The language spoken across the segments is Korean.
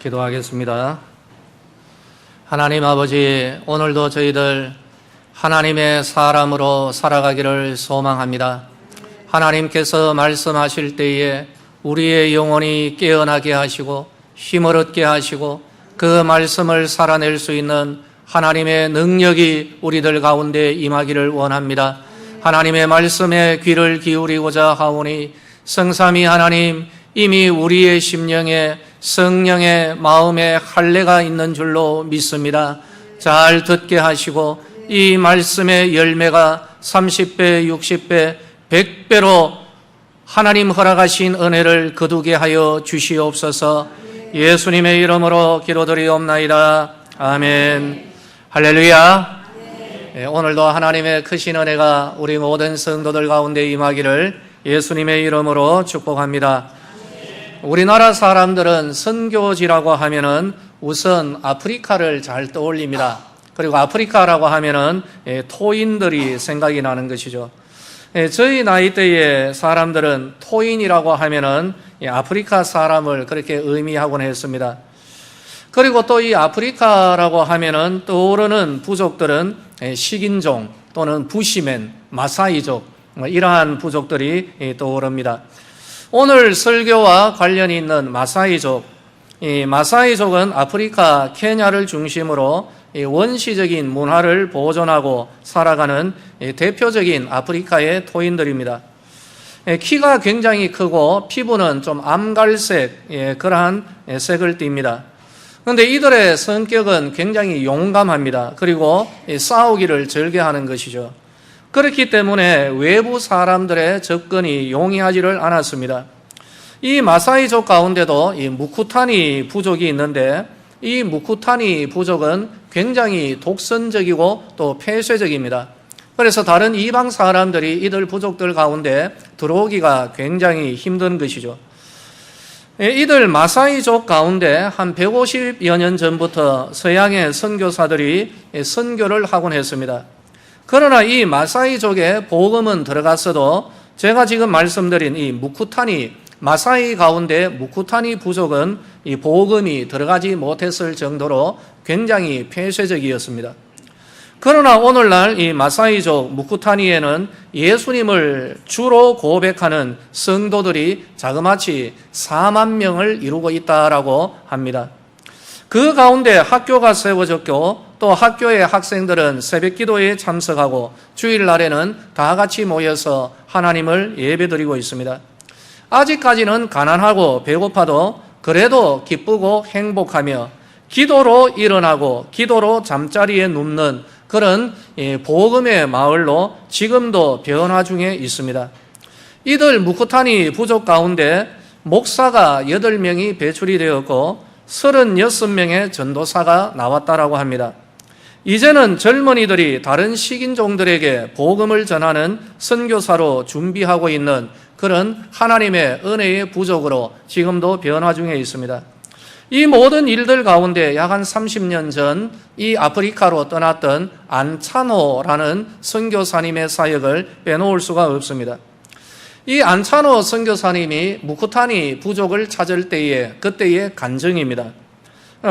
기도하겠습니다. 하나님 아버지, 오늘도 저희들 하나님의 사람으로 살아가기를 소망합니다. 하나님께서 말씀하실 때에 우리의 영혼이 깨어나게 하시고 힘을 얻게 하시고 그 말씀을 살아낼 수 있는 하나님의 능력이 우리들 가운데 임하기를 원합니다. 하나님의 말씀에 귀를 기울이고자 하오니 성삼위 하나님, 이미 우리의 심령에 성령의 마음에 할례가 있는 줄로 믿습니다. 잘 듣게 하시고 이 말씀의 열매가 30배, 60배, 100배로 하나님 허락하신 은혜를 거두게 하여 주시옵소서. 예수님의 이름으로 기도드리옵나이다. 아멘. 할렐루야. 오늘도 하나님의 크신 은혜가 우리 모든 성도들 가운데 임하기를 예수님의 이름으로 축복합니다. 우리나라 사람들은 선교지라고 하면은 우선 아프리카를 잘 떠올립니다. 그리고 아프리카라고 하면은 토인들이 생각이 나는 것이죠. 저희 나이대의 사람들은 토인이라고 하면은 아프리카 사람을 그렇게 의미하곤 했습니다. 그리고 또 이 아프리카라고 하면은 떠오르는 부족들은 식인종 또는 부시맨, 마사이족, 이러한 부족들이 떠오릅니다. 오늘 설교와 관련이 있는 마사이족, 이 마사이족은 아프리카 케냐를 중심으로 원시적인 문화를 보존하고 살아가는 대표적인 아프리카의 토인들입니다. 키가 굉장히 크고 피부는 좀 암갈색, 그러한 색을 띱니다. 그런데 이들의 성격은 굉장히 용감합니다. 그리고 싸우기를 즐겨하는 것이죠. 그렇기 때문에 외부 사람들의 접근이 용이하지를 않았습니다. 이 마사이족 가운데도 이 무쿠타니 부족이 있는데 이 무쿠타니 부족은 굉장히 독선적이고 또 폐쇄적입니다. 그래서 다른 이방 사람들이 이들 부족들 가운데 들어오기가 굉장히 힘든 것이죠. 이들 마사이족 가운데 한 150여 년 전부터 서양의 선교사들이 선교를 하곤 했습니다. 그러나 이 마사이족에 복음은 들어갔어도 제가 지금 말씀드린 이 무쿠타니, 마사이 가운데 무쿠타니 부족은 이 복음이 들어가지 못했을 정도로 굉장히 폐쇄적이었습니다. 그러나 오늘날 이 마사이족 무쿠타니에는 예수님을 주로 고백하는 성도들이 자그마치 4만 명을 이루고 있다라고 합니다. 그 가운데 학교가 세워졌고 또 학교의 학생들은 새벽 기도에 참석하고 주일날에는 다 같이 모여서 하나님을 예배드리고 있습니다. 아직까지는 가난하고 배고파도 그래도 기쁘고 행복하며 기도로 일어나고 기도로 잠자리에 눕는 그런 복음의 마을로 지금도 변화 중에 있습니다. 이들 무쿠타니 부족 가운데 목사가 8명이 배출이 되었고 36명의 전도사가 나왔다라고 합니다. 이제는 젊은이들이 다른 식인종들에게 복음을 전하는 선교사로 준비하고 있는 그런 하나님의 은혜의 부족으로 지금도 변화 중에 있습니다. 이 모든 일들 가운데 약 한 30년 전 이 아프리카로 떠났던 안차노라는 선교사님의 사역을 빼놓을 수가 없습니다. 이 안차노 선교사님이 무쿠타니 부족을 찾을 때의 그때의 간증입니다.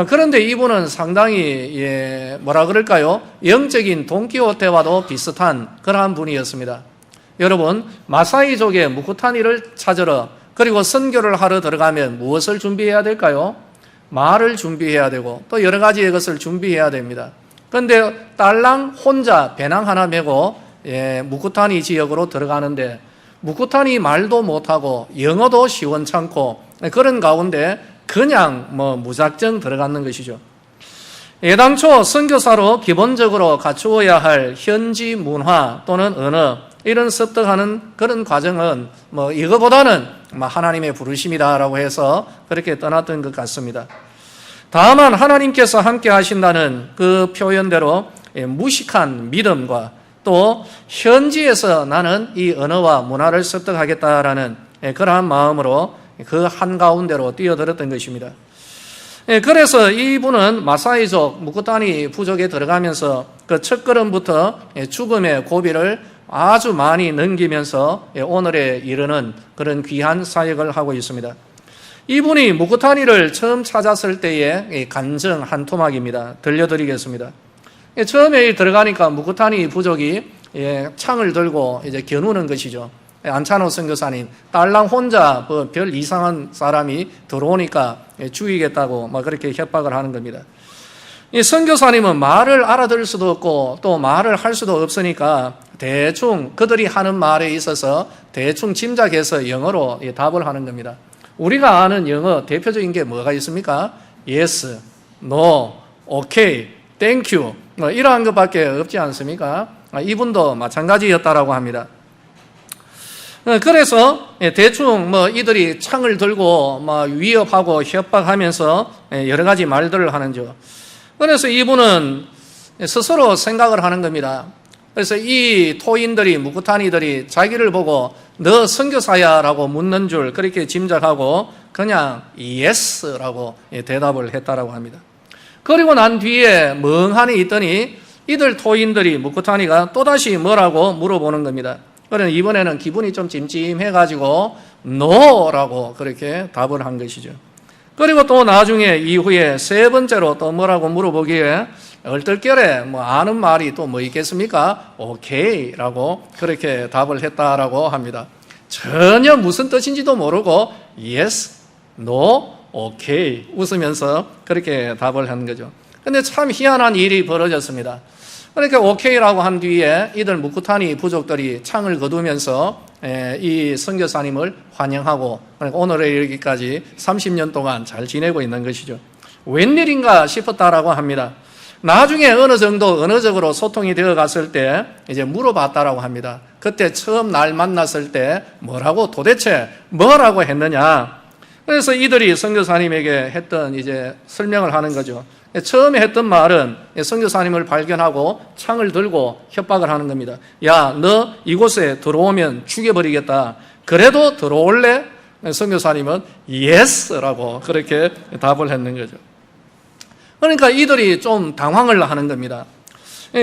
그런데 이분은 상당히 뭐라 그럴까요? 영적인 돈키호테와도 비슷한 그러한 분이었습니다. 여러분, 마사이족의 무쿠타니를 찾으러 그리고 선교를 하러 들어가면 무엇을 준비해야 될까요? 말을 준비해야 되고 또 여러 가지의 것을 준비해야 됩니다. 그런데 딸랑 혼자 배낭 하나 메고 무쿠타니 지역으로 들어가는데 무쿠타니 말도 못하고 영어도 시원찮고 그런 가운데 그냥 무작정 들어가는 것이죠. 애당초 선교사로 기본적으로 갖추어야 할 현지 문화 또는 언어 이런 습득하는 그런 과정은 이거보다는 하나님의 부르심이다라고 해서 그렇게 떠났던 것 같습니다. 다만 하나님께서 함께 하신다는 그 표현대로 무식한 믿음과 또 현지에서 나는 이 언어와 문화를 습득하겠다라는 그러한 마음으로 그 한가운데로 뛰어들었던 것입니다. 그래서 이분은 마사이족 무쿠타니 부족에 들어가면서 그 첫걸음부터 죽음의 고비를 아주 많이 넘기면서 오늘에 이르는 그런 귀한 사역을 하고 있습니다. 이분이 무쿠타니를 처음 찾았을 때의 이 간증 한 토막입니다. 들려드리겠습니다. 처음에 들어가니까 무쿠타니 부족이 창을 들고 이제 겨누는 것이죠. 안차노 선교사님, 딸랑 혼자 별 이상한 사람이 들어오니까 죽이겠다고 막 그렇게 협박을 하는 겁니다. 이 선교사님은 말을 알아들을 수도 없고 또 말을 할 수도 없으니까 대충 그들이 하는 말에 있어서 대충 짐작해서 영어로 답을 하는 겁니다. 우리가 아는 영어 대표적인 게 뭐가 있습니까? Yes, No, Okay, Thank you 이러한 것밖에 없지 않습니까? 이분도 마찬가지였다라고 합니다. 그래서 대충 이들이 창을 들고 위협하고 협박하면서 여러 가지 말들을 하는죠. 그래서 이분은 스스로 생각을 하는 겁니다. 그래서 이 토인들이, 무쿠타니들이 자기를 보고 너 선교사야 라고 묻는 줄 그렇게 짐작하고 그냥 예스라고 대답을 했다라고 합니다. 그리고 난 뒤에 멍하니 있더니 이들 토인들이, 무쿠타니가 또다시 뭐라고 물어보는 겁니다. 그러나 이번에는 기분이 좀 찜찜해가지고 no라고 그렇게 답을 한 것이죠. 그리고 또 나중에 이후에 세 번째로 또 뭐라고 물어보기에 얼떨결에 아는 말이 또 뭐 있겠습니까? 오케이라고 그렇게 답을 했다라고 합니다. 전혀 무슨 뜻인지도 모르고 yes, no, 오케이 웃으면서 그렇게 답을 한 거죠. 근데 참 희한한 일이 벌어졌습니다. 그러니까 오케이라고 한 뒤에 이들 무쿠타니 부족들이 창을 거두면서 이 선교사님을 환영하고 그러니까 오늘에 이르기까지 30년 동안 잘 지내고 있는 것이죠. 웬일인가 싶었다라고 합니다. 나중에 어느 정도 언어적으로 소통이 되어 갔을 때 이제 물어봤다라고 합니다. 그때 처음 날 만났을 때 도대체 뭐라고 했느냐. 그래서 이들이 선교사님에게 했던 이제 설명을 하는 거죠. 처음에 했던 말은 선교사님을 발견하고 창을 들고 협박을 하는 겁니다. 야, 너 이곳에 들어오면 죽여버리겠다. 그래도 들어올래? 선교사님은 예스라고 그렇게 답을 했는 거죠. 그러니까 이들이 좀 당황을 하는 겁니다.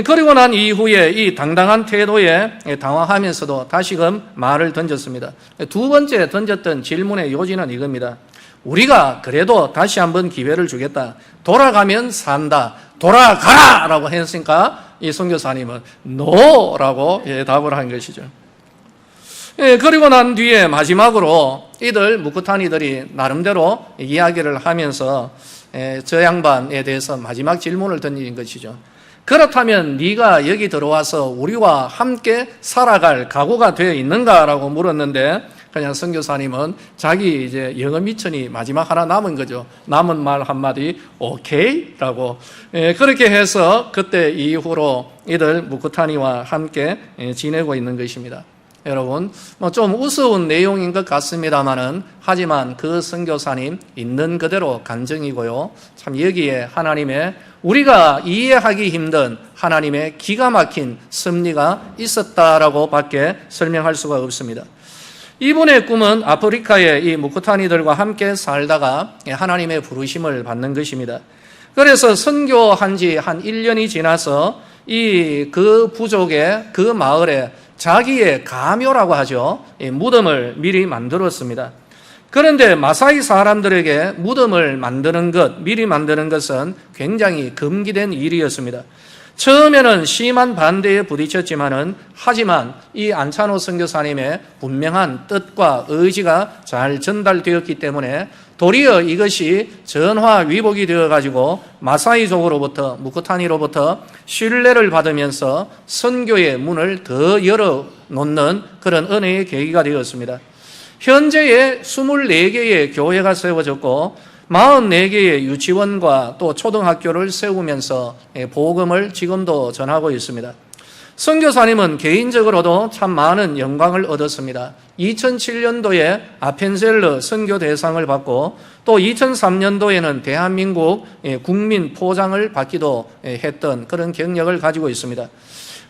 그리고 난 이후에 이 당당한 태도에 당황하면서도 다시금 말을 던졌습니다. 두 번째 던졌던 질문의 요지는 이겁니다. 우리가 그래도 다시 한번 기회를 주겠다. 돌아가면 산다. 돌아가라! 라고 했으니까 이 선교사님은 no라고 답을 한 것이죠. 그리고 난 뒤에 마지막으로 이들 무쿠타니들이 나름대로 이야기를 하면서 저 양반에 대해서 마지막 질문을 던진 것이죠. 그렇다면 네가 여기 들어와서 우리와 함께 살아갈 각오가 되어 있는가라고 물었는데 그냥 선교사님은 자기 이제 영어 미천이 마지막 하나 남은 거죠. 남은 말 한마디 오케이라고 그렇게 해서 그때 이후로 이들 무쿠타니와 함께 지내고 있는 것입니다. 여러분 좀 우스운 내용인 것 같습니다만은 하지만 그 선교사님 있는 그대로 간증이고요. 참 여기에 하나님의 우리가 이해하기 힘든 하나님의 기가 막힌 섭리가 있었다라고 밖에 설명할 수가 없습니다. 이분의 꿈은 아프리카의 이 무쿠타니들과 함께 살다가 하나님의 부르심을 받는 것입니다. 그래서 선교한 지 한 1년이 지나서 그 부족의 그 마을에 자기의 가묘라고 하죠. 무덤을 미리 만들었습니다. 그런데 마사이 사람들에게 무덤을 만드는 것, 미리 만드는 것은 굉장히 금기된 일이었습니다. 처음에는 심한 반대에 부딪혔지만은 하지만 이 안차노 선교사님의 분명한 뜻과 의지가 잘 전달되었기 때문에 도리어 이것이 전화위복이 되어가지고 마사이족으로부터 무쿠타니로부터 신뢰를 받으면서 선교의 문을 더 열어놓는 그런 은혜의 계기가 되었습니다. 현재에 24개의 교회가 세워졌고 44개의 유치원과 또 초등학교를 세우면서 복음을 지금도 전하고 있습니다. 선교사님은 개인적으로도 참 많은 영광을 얻었습니다. 2007년도에 아펜셀러 선교 대상을 받고 또 2003년도에는 대한민국 국민 포장을 받기도 했던 그런 경력을 가지고 있습니다.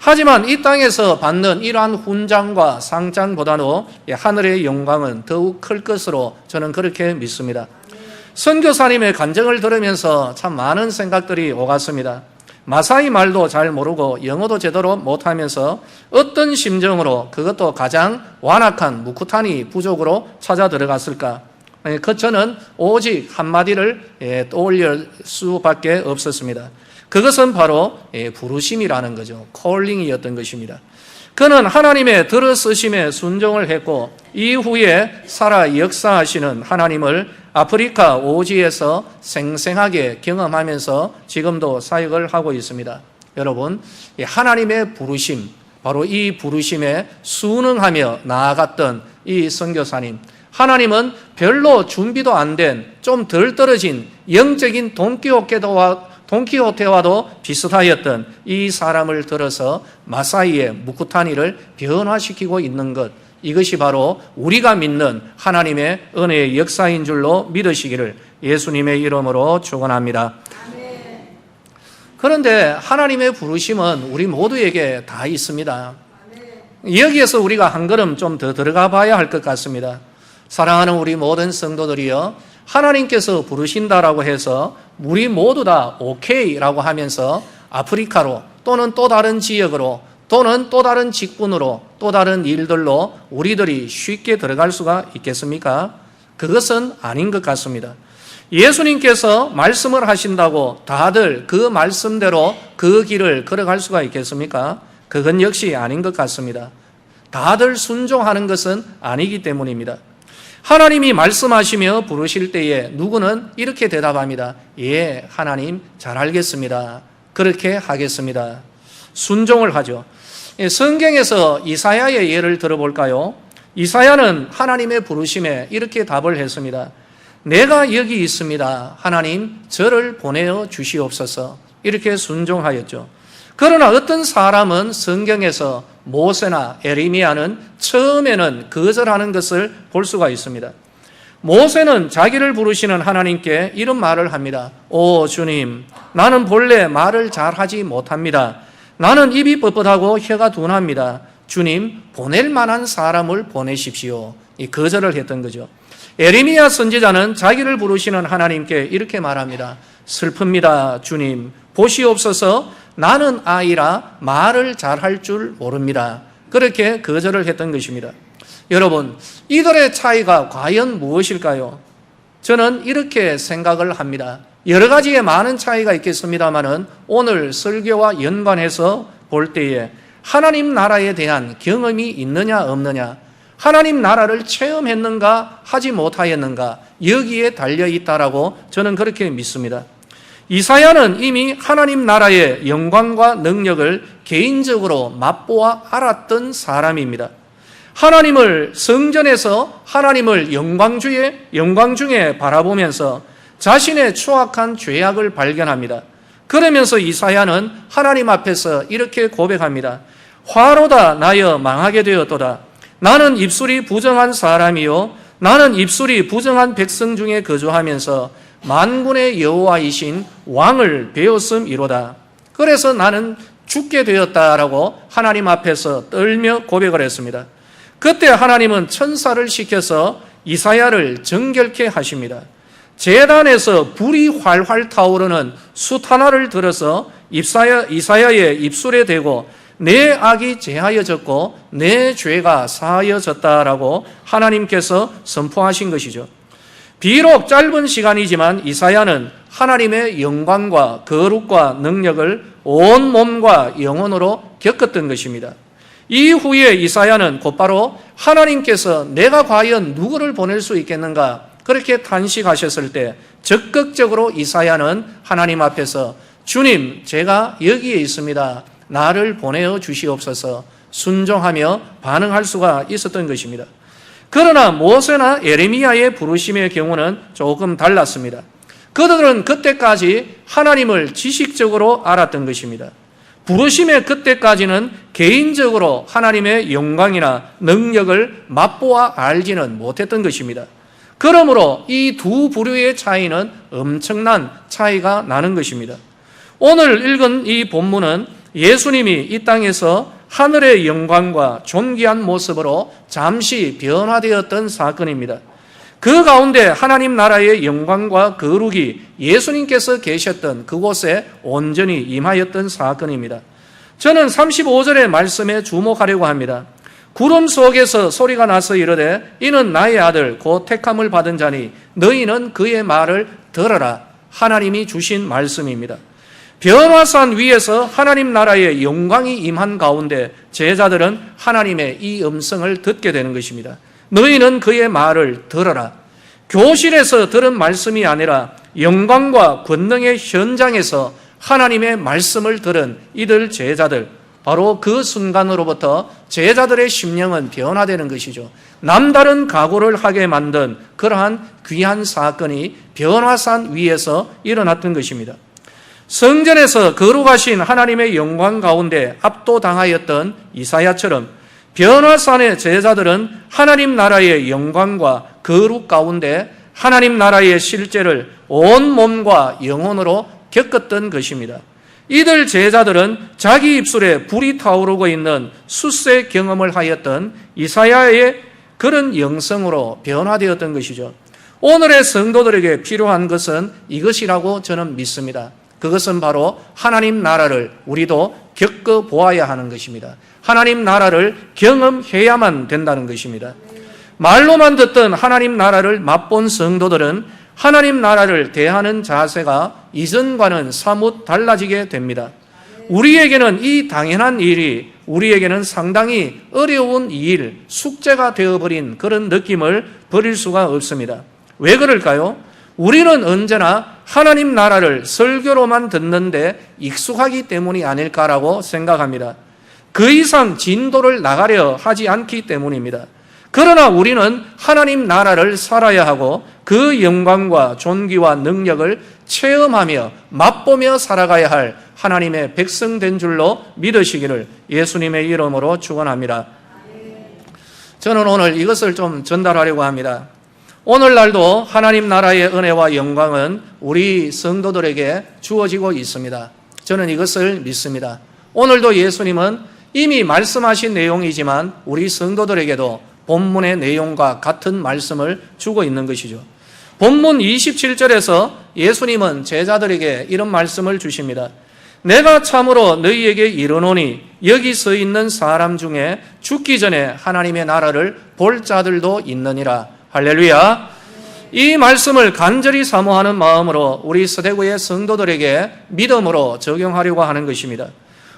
하지만 이 땅에서 받는 이러한 훈장과 상장보다도 하늘의 영광은 더욱 클 것으로 저는 그렇게 믿습니다. 선교사님의 간증을 들으면서 참 많은 생각들이 오갔습니다. 마사이 말도 잘 모르고 영어도 제대로 못하면서 어떤 심정으로 그것도 가장 완악한 무쿠타니 부족으로 찾아 들어갔을까? 저는 오직 한마디를 떠올릴 수밖에 없었습니다. 그것은 바로 부르심이라는 거죠. 콜링이었던 것입니다. 그는 하나님의 들어쓰심에 순종을 했고 이후에 살아 역사하시는 하나님을 아프리카 오지에서 생생하게 경험하면서 지금도 사역을 하고 있습니다. 여러분, 하나님의 부르심, 바로 이 부르심에 순응하며 나아갔던 이 선교사님, 하나님은 별로 준비도 안 된 좀 덜 떨어진 영적인 돈키호테와도 비슷하였던 이 사람을 들어서 마사이의 무쿠타니를 변화시키고 있는 것, 이것이 바로 우리가 믿는 하나님의 은혜의 역사인 줄로 믿으시기를 예수님의 이름으로 축원합니다. 그런데 하나님의 부르심은 우리 모두에게 다 있습니다. 여기에서 우리가 한 걸음 좀 더 들어가 봐야 할 것 같습니다. 사랑하는 우리 모든 성도들이요, 하나님께서 부르신다라고 해서 우리 모두 다 오케이라고 하면서 아프리카로 또는 또 다른 지역으로 또는 또 다른 직분으로 또 다른 일들로 우리들이 쉽게 들어갈 수가 있겠습니까? 그것은 아닌 것 같습니다. 예수님께서 말씀을 하신다고 다들 그 말씀대로 그 길을 걸어갈 수가 있겠습니까? 그건 역시 아닌 것 같습니다. 다들 순종하는 것은 아니기 때문입니다. 하나님이 말씀하시며 부르실 때에 누구는 이렇게 대답합니다. 예, 하나님 잘 알겠습니다. 그렇게 하겠습니다. 순종을 하죠. 성경에서 이사야의 예를 들어볼까요? 이사야는 하나님의 부르심에 이렇게 답을 했습니다. 내가 여기 있습니다. 하나님 저를 보내어 주시옵소서. 이렇게 순종하였죠. 그러나 어떤 사람은 성경에서 모세나 에레미야는 처음에는 거절하는 것을 볼 수가 있습니다. 모세는 자기를 부르시는 하나님께 이런 말을 합니다. 오 주님, 나는 본래 말을 잘하지 못합니다. 나는 입이 뻣뻣하고 혀가 둔합니다. 주님, 보낼 만한 사람을 보내십시오. 이 거절을 했던 거죠. 에레미야 선지자는 자기를 부르시는 하나님께 이렇게 말합니다. 슬픕니다. 주님, 보시옵소서. 나는 아이라 말을 잘할 줄 모릅니다. 그렇게 거절을 했던 것입니다. 여러분, 이들의 차이가 과연 무엇일까요? 저는 이렇게 생각을 합니다. 여러 가지의 많은 차이가 있겠습니다만은 오늘 설교와 연관해서 볼 때에 하나님 나라에 대한 경험이 있느냐 없느냐, 하나님 나라를 체험했는가 하지 못하였는가, 여기에 달려있다라고 저는 그렇게 믿습니다. 이사야는 이미 하나님 나라의 영광과 능력을 개인적으로 맛보아 알았던 사람입니다. 하나님을 성전에서 하나님을 영광 중에 바라보면서 자신의 추악한 죄악을 발견합니다. 그러면서 이사야는 하나님 앞에서 이렇게 고백합니다. 화로다 나여 망하게 되었도다. 나는 입술이 부정한 사람이요 나는 입술이 부정한 백성 중에 거주하면서 만군의 여호와이신 왕을 배웠음이로다. 그래서 나는 죽게 되었다라고 하나님 앞에서 떨며 고백을 했습니다. 그때 하나님은 천사를 시켜서 이사야를 정결케 하십니다. 제단에서 불이 활활 타오르는 숯 하나를 들어서 이사야의 입술에 대고 내 악이 제하여졌고 내 죄가 사하여졌다라고 하나님께서 선포하신 것이죠. 비록 짧은 시간이지만 이사야는 하나님의 영광과 거룩과 능력을 온 몸과 영혼으로 겪었던 것입니다. 이후에 이사야는 곧바로 하나님께서 내가 과연 누구를 보낼 수 있겠는가 그렇게 탄식하셨을 때 적극적으로 이사야는 하나님 앞에서 주님, 제가 여기에 있습니다. 나를 보내어 주시옵소서 순종하며 반응할 수가 있었던 것입니다. 그러나 모세나 에레미야의 부르심의 경우는 조금 달랐습니다. 그들은 그때까지 하나님을 지식적으로 알았던 것입니다. 부르심의 그때까지는 개인적으로 하나님의 영광이나 능력을 맛보아 알지는 못했던 것입니다. 그러므로 이 두 부류의 차이는 엄청난 차이가 나는 것입니다. 오늘 읽은 이 본문은 예수님이 이 땅에서 하늘의 영광과 존귀한 모습으로 잠시 변화되었던 사건입니다. 그 가운데 하나님 나라의 영광과 거룩이 예수님께서 계셨던 그곳에 온전히 임하였던 사건입니다. 저는 35절의 말씀에 주목하려고 합니다. 구름 속에서 소리가 나서 이르되 이는 나의 아들 곧 택함을 받은 자니 너희는 그의 말을 들어라. 하나님이 주신 말씀입니다. 변화산 위에서 하나님 나라의 영광이 임한 가운데 제자들은 하나님의 이 음성을 듣게 되는 것입니다. 너희는 그의 말을 들어라. 교실에서 들은 말씀이 아니라 영광과 권능의 현장에서 하나님의 말씀을 들은 이들 제자들, 바로 그 순간으로부터 제자들의 심령은 변화되는 것이죠. 남다른 각오를 하게 만든 그러한 귀한 사건이 변화산 위에서 일어났던 것입니다. 성전에서 거룩하신 하나님의 영광 가운데 압도당하였던 이사야처럼 변화산의 제자들은 하나님 나라의 영광과 거룩 가운데 하나님 나라의 실제를 온 몸과 영혼으로 겪었던 것입니다. 이들 제자들은 자기 입술에 불이 타오르고 있는 숫세 경험을 하였던 이사야의 그런 영성으로 변화되었던 것이죠. 오늘의 성도들에게 필요한 것은 이것이라고 저는 믿습니다. 그것은 바로 하나님 나라를 우리도 겪어보아야 하는 것입니다. 하나님 나라를 경험해야만 된다는 것입니다. 말로만 듣던 하나님 나라를 맛본 성도들은 하나님 나라를 대하는 자세가 이전과는 사뭇 달라지게 됩니다. 우리에게는 이 당연한 일이 우리에게는 상당히 어려운 일, 숙제가 되어버린 그런 느낌을 버릴 수가 없습니다. 왜 그럴까요? 우리는 언제나 하나님 나라를 설교로만 듣는데 익숙하기 때문이 아닐까라고 생각합니다. 그 이상 진도를 나가려 하지 않기 때문입니다. 그러나 우리는 하나님 나라를 살아야 하고 그 영광과 존귀와 능력을 체험하며 맛보며 살아가야 할 하나님의 백성된 줄로 믿으시기를 예수님의 이름으로 축원합니다. 저는 오늘 이것을 좀 전달하려고 합니다. 오늘날도 하나님 나라의 은혜와 영광은 우리 성도들에게 주어지고 있습니다. 저는 이것을 믿습니다. 오늘도 예수님은 이미 말씀하신 내용이지만 우리 성도들에게도 본문의 내용과 같은 말씀을 주고 있는 것이죠. 본문 27절에서 예수님은 제자들에게 이런 말씀을 주십니다. 내가 참으로 너희에게 이르노니 여기 서 있는 사람 중에 죽기 전에 하나님의 나라를 볼 자들도 있느니라. 할렐루야. 이 말씀을 간절히 사모하는 마음으로 우리 서대구의 성도들에게 믿음으로 적용하려고 하는 것입니다.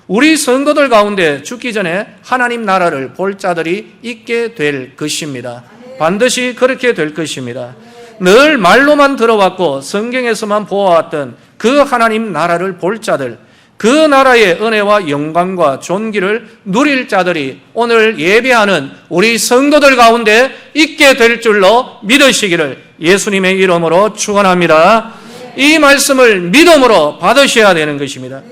우리 성도들 가운데 죽기 전에 하나님 나라를 볼 자들이 있게 될 것입니다. 반드시 그렇게 될 것입니다. 늘 말로만 들어왔고 성경에서만 보아왔던 그 하나님 나라를 볼 자들, 그 나라의 은혜와 영광과 존귀를 누릴 자들이 오늘 예배하는 우리 성도들 가운데 있게 될 줄로 믿으시기를 예수님의 이름으로 축원합니다. 이 말씀을 믿음으로 받으셔야 되는 것입니다.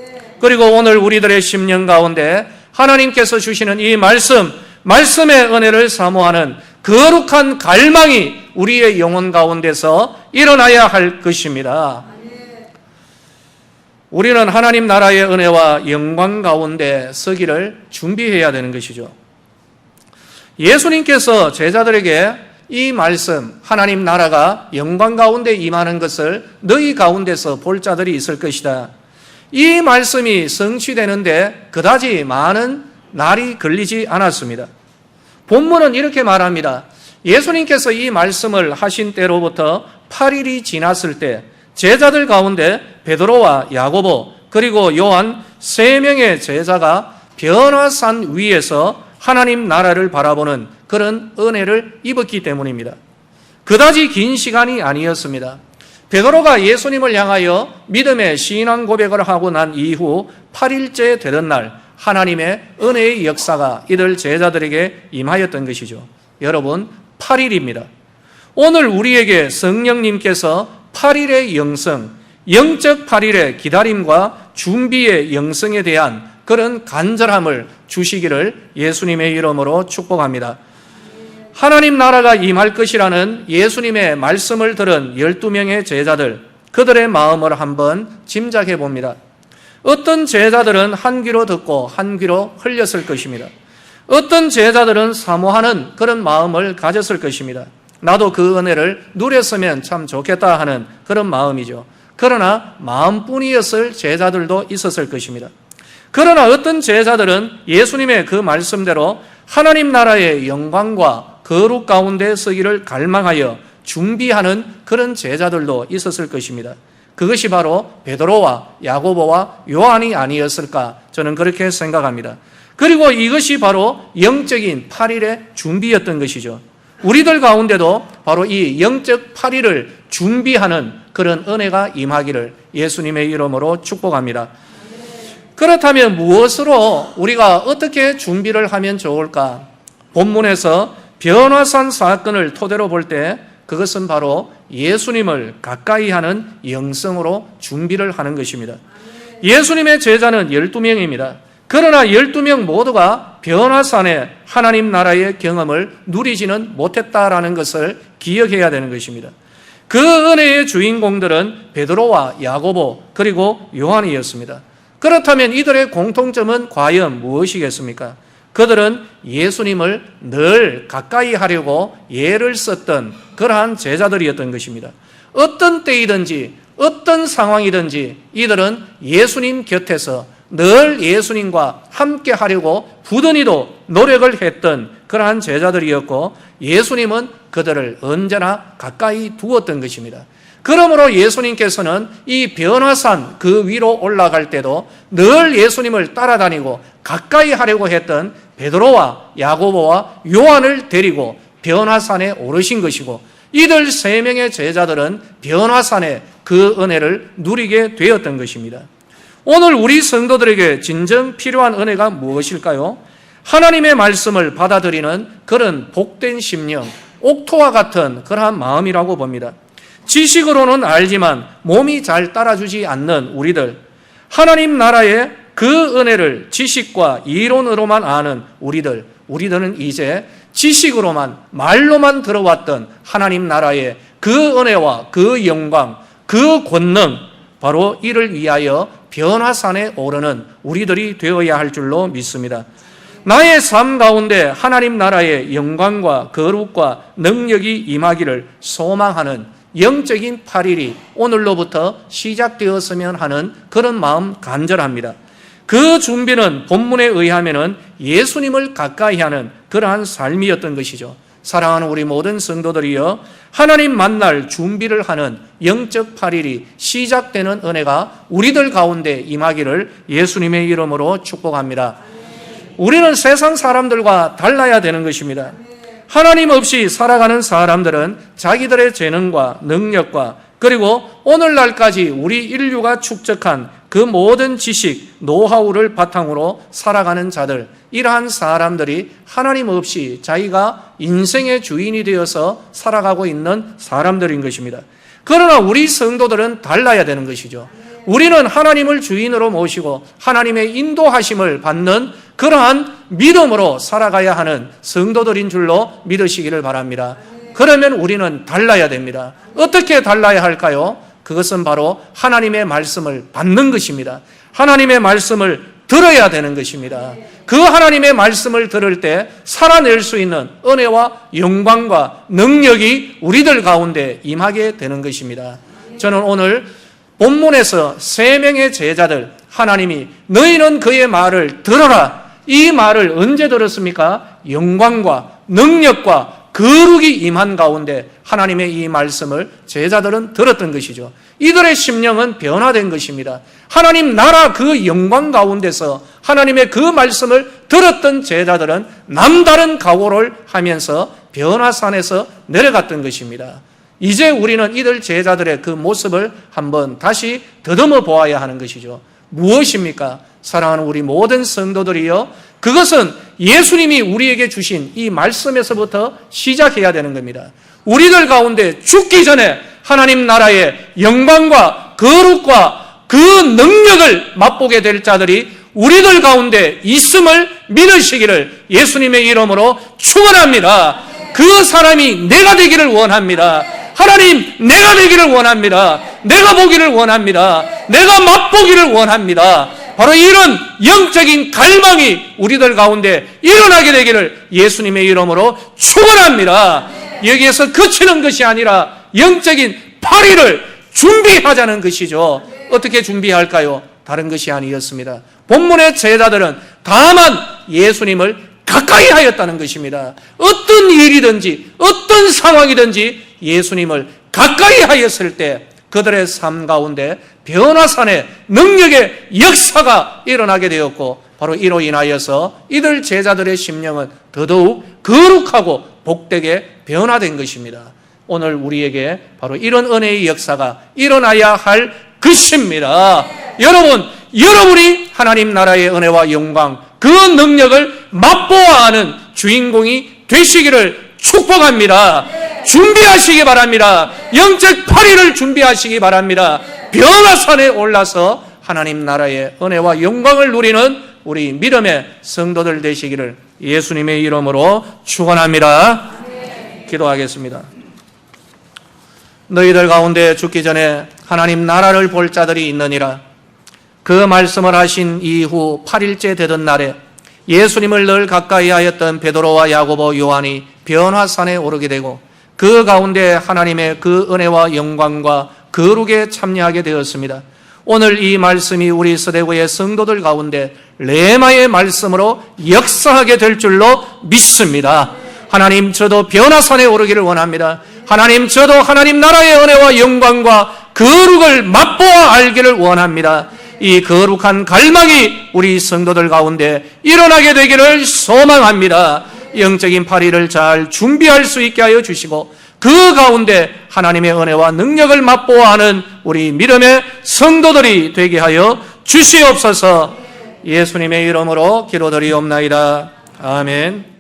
그리고 오늘 우리들의 심령 가운데 하나님께서 주시는 이 말씀의 은혜를 사모하는 거룩한 갈망이 우리의 영혼 가운데서 일어나야 할 것입니다. 우리는 하나님 나라의 은혜와 영광 가운데 서기를 준비해야 되는 것이죠. 예수님께서 제자들에게 이 말씀, 하나님 나라가 영광 가운데 임하는 것을 너희 가운데서 볼 자들이 있을 것이다. 이 말씀이 성취되는데 그다지 많은 날이 걸리지 않았습니다. 본문은 이렇게 말합니다. 예수님께서 이 말씀을 하신 때로부터 8일이 지났을 때 제자들 가운데 베드로와 야고보 그리고 요한 3명의 제자가 변화산 위에서 하나님 나라를 바라보는 그런 은혜를 입었기 때문입니다. 그다지 긴 시간이 아니었습니다. 베드로가 예수님을 향하여 믿음의 신앙 고백을 하고 난 이후 8일째 되던 날 하나님의 은혜의 역사가 이들 제자들에게 임하였던 것이죠. 여러분, 8일입니다. 오늘 우리에게 성령님께서 8일의 영성, 영적 8일의 기다림과 준비의 영성에 대한 그런 간절함을 주시기를 예수님의 이름으로 축복합니다. 하나님 나라가 임할 것이라는 예수님의 말씀을 들은 12명의 제자들, 그들의 마음을 한번 짐작해 봅니다. 어떤 제자들은 한 귀로 듣고 한 귀로 흘렸을 것입니다. 어떤 제자들은 사모하는 그런 마음을 가졌을 것입니다. 나도 그 은혜를 누렸으면 참 좋겠다 하는 그런 마음이죠. 그러나 마음뿐이었을 제자들도 있었을 것입니다. 그러나 어떤 제자들은 예수님의 그 말씀대로 하나님 나라의 영광과 거룩 가운데 서기를 갈망하여 준비하는 그런 제자들도 있었을 것입니다. 그것이 바로 베드로와 야고보와 요한이 아니었을까 저는 그렇게 생각합니다. 그리고 이것이 바로 영적인 8일의 준비였던 것이죠. 우리들 가운데도 바로 이 영적 8일을 준비하는 그런 은혜가 임하기를 예수님의 이름으로 축복합니다. 그렇다면 무엇으로 우리가 어떻게 준비를 하면 좋을까? 본문에서 변화산 사건을 토대로 볼 때 그것은 바로 예수님을 가까이 하는 영성으로 준비를 하는 것입니다. 예수님의 제자는 12명입니다. 그러나 12명 모두가 변화산의 하나님 나라의 경험을 누리지는 못했다라는 것을 기억해야 되는 것입니다. 그 은혜의 주인공들은 베드로와 야고보 그리고 요한이었습니다. 그렇다면 이들의 공통점은 과연 무엇이겠습니까? 그들은 예수님을 늘 가까이 하려고 예를 썼던 그러한 제자들이었던 것입니다. 어떤 때이든지 어떤 상황이든지 이들은 예수님 곁에서 늘 예수님과 함께 하려고 부단히도 노력을 했던 그러한 제자들이었고 예수님은 그들을 언제나 가까이 두었던 것입니다. 그러므로 예수님께서는 이 변화산 그 위로 올라갈 때도 늘 예수님을 따라다니고 가까이 하려고 했던 베드로와 야고보와 요한을 데리고 변화산에 오르신 것이고 이들 세 명의 제자들은 변화산의 그 은혜를 누리게 되었던 것입니다. 오늘 우리 성도들에게 진정 필요한 은혜가 무엇일까요? 하나님의 말씀을 받아들이는 그런 복된 심령, 옥토와 같은 그러한 마음이라고 봅니다. 지식으로는 알지만 몸이 잘 따라주지 않는 우리들, 하나님 나라의 그 은혜를 지식과 이론으로만 아는 우리들은 이제 지식으로만 말로만 들어왔던 하나님 나라의 그 은혜와 그 영광, 그 권능, 바로 이를 위하여 변화산에 오르는 우리들이 되어야 할 줄로 믿습니다. 나의 삶 가운데 하나님 나라의 영광과 거룩과 능력이 임하기를 소망하는 영적인 8일이 오늘로부터 시작되었으면 하는 그런 마음 간절합니다. 그 준비는 본문에 의하면 예수님을 가까이 하는 그러한 삶이었던 것이죠. 사랑하는 우리 모든 성도들이여, 하나님 만날 준비를 하는 영적 8일이 시작되는 은혜가 우리들 가운데 임하기를 예수님의 이름으로 축복합니다. 우리는 세상 사람들과 달라야 되는 것입니다. 하나님 없이 살아가는 사람들은 자기들의 재능과 능력과 그리고 오늘날까지 우리 인류가 축적한 그 모든 지식, 노하우를 바탕으로 살아가는 자들, 이러한 사람들이 하나님 없이 자기가 인생의 주인이 되어서 살아가고 있는 사람들인 것입니다. 그러나 우리 성도들은 달라야 되는 것이죠. 우리는 하나님을 주인으로 모시고 하나님의 인도하심을 받는 그러한 믿음으로 살아가야 하는 성도들인 줄로 믿으시기를 바랍니다. 그러면 우리는 달라야 됩니다. 어떻게 달라야 할까요? 그것은 바로 하나님의 말씀을 받는 것입니다. 하나님의 말씀을 들어야 되는 것입니다. 그 하나님의 말씀을 들을 때 살아낼 수 있는 은혜와 영광과 능력이 우리들 가운데 임하게 되는 것입니다. 저는 오늘 본문에서 세 명의 제자들, 하나님이 너희는 그의 말을 들어라, 이 말을 언제 들었습니까? 영광과 능력과 거룩이 임한 가운데 하나님의 이 말씀을 제자들은 들었던 것이죠. 이들의 심령은 변화된 것입니다. 하나님 나라 그 영광 가운데서 하나님의 그 말씀을 들었던 제자들은 남다른 각오를 하면서 변화산에서 내려갔던 것입니다. 이제 우리는 이들 제자들의 그 모습을 한번 다시 더듬어 보아야 하는 것이죠. 무엇입니까? 사랑하는 우리 모든 성도들이여, 그것은 예수님이 우리에게 주신 이 말씀에서부터 시작해야 되는 겁니다. 우리들 가운데 죽기 전에 하나님 나라의 영광과 거룩과 그 능력을 맛보게 될 자들이 우리들 가운데 있음을 믿으시기를 예수님의 이름으로 축원합니다. 그 사람이 내가 되기를 원합니다. 하나님, 내가 되기를 원합니다. 내가 보기를 원합니다. 내가 맛보기를 원합니다. 바로 이런 영적인 갈망이 우리들 가운데 일어나게 되기를 예수님의 이름으로 축원합니다. 여기에서 그치는 것이 아니라 영적인 8일을 준비하자는 것이죠. 어떻게 준비할까요? 다른 것이 아니었습니다. 본문의 제자들은 다만 예수님을 가까이 하였다는 것입니다. 어떤 일이든지 어떤 상황이든지 예수님을 가까이 하였을 때 그들의 삶 가운데 변화산의 능력의 역사가 일어나게 되었고, 바로 이로 인하여서 이들 제자들의 심령은 더더욱 거룩하고 복되게 변화된 것입니다. 오늘 우리에게 바로 이런 은혜의 역사가 일어나야 할 것입니다. 여러분이 하나님 나라의 은혜와 영광, 그 능력을 맛보아야 하는 주인공이 되시기를 축복합니다. 준비하시기 바랍니다. 영적 파리를 준비하시기 바랍니다. 변화산에 올라서 하나님 나라의 은혜와 영광을 누리는 우리 믿음의 성도들 되시기를 예수님의 이름으로 축원합니다. 기도하겠습니다. 너희들 가운데 죽기 전에 하나님 나라를 볼 자들이 있느니라. 그 말씀을 하신 이후 8일째 되던 날에 예수님을 늘 가까이 하였던 베드로와 야고보, 요한이 변화산에 오르게 되고, 그 가운데 하나님의 그 은혜와 영광과 거룩에 참여하게 되었습니다. 오늘 이 말씀이 우리 서대구의 성도들 가운데 레마의 말씀으로 역사하게 될 줄로 믿습니다. 하나님, 저도 변화산에 오르기를 원합니다. 하나님, 저도 하나님 나라의 은혜와 영광과 거룩을 맛보아 알기를 원합니다. 이 거룩한 갈망이 우리 성도들 가운데 일어나게 되기를 소망합니다. 영적인 파리를 잘 준비할 수 있게 하여 주시고, 그 가운데 하나님의 은혜와 능력을 맛보아 하는 우리 믿음의 성도들이 되게 하여 주시옵소서. 예수님의 이름으로 기도드리옵나이다. 아멘.